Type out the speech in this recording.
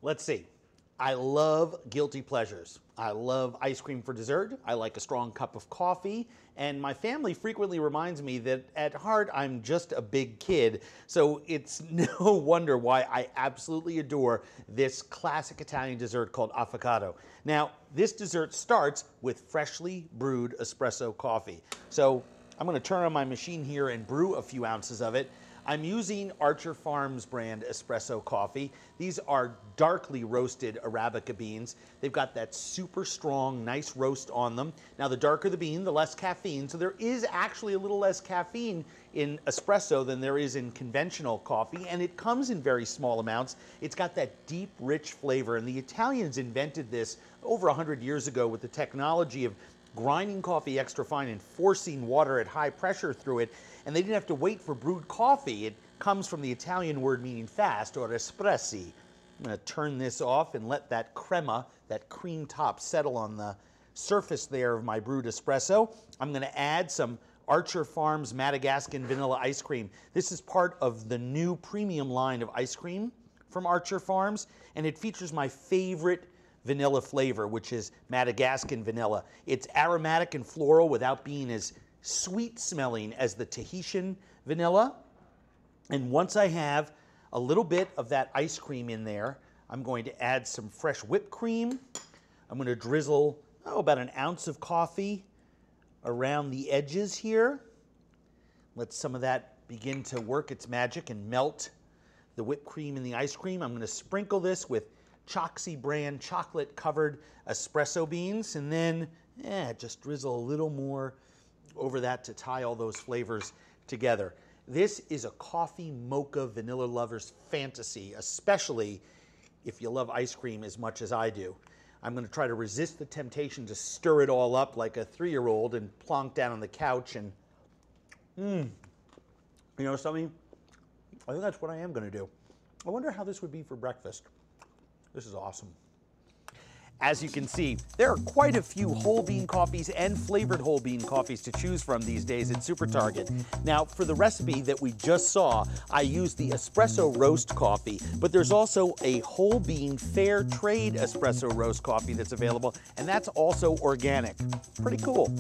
Let's see. I love guilty pleasures. I love ice cream for dessert. I like a strong cup of coffee. And my family frequently reminds me that at heart, I'm just a big kid. So it's no wonder why I absolutely adore this classic Italian dessert called affogato. Now, this dessert starts with freshly brewed espresso coffee. So I'm going to turn on my machine here and brew a few ounces of it. I'm using Archer Farms brand espresso coffee. These are darkly roasted Arabica beans. They've got that super strong, nice roast on them. Now, the darker the bean, the less caffeine. So there is actually a little less caffeine in espresso than there is in conventional coffee, and it comes in very small amounts. It's got that deep, rich flavor, and the Italians invented this over 100 years ago with the technology of grinding coffee extra fine and forcing water at high pressure through it, and they didn't have to wait for brewed coffee. It comes from the Italian word meaning fast, or espressi. I'm going to turn this off and let that crema, that cream top, settle on the surface there of my brewed espresso. I'm going to add some Archer Farms Madagascan vanilla ice cream. This is part of the new premium line of ice cream from Archer Farms, and it features my favorite vanilla flavor, which is Madagascan vanilla. It's aromatic and floral without being as sweet smelling as the Tahitian vanilla. And once I have a little bit of that ice cream in there, I'm going to add some fresh whipped cream. I'm going to drizzle about an ounce of coffee around the edges here. Let some of that begin to work its magic and melt the whipped cream in the ice cream. I'm going to sprinkle this with Choxy brand chocolate covered espresso beans, and then just drizzle a little more over that to tie all those flavors together. This is a coffee mocha vanilla lover's fantasy, especially if you love ice cream as much as I do. I'm going to try to resist the temptation to stir it all up like a 3-year-old and plonk down on the couch and, you know something? I think that's what I am going to do. I wonder how this would be for breakfast. This is awesome. As you can see, there are quite a few whole bean coffees and flavored whole bean coffees to choose from these days at Super Target. Now, for the recipe that we just saw, I used the espresso roast coffee, but there's also a whole bean fair trade espresso roast coffee that's available, and that's also organic. Pretty cool.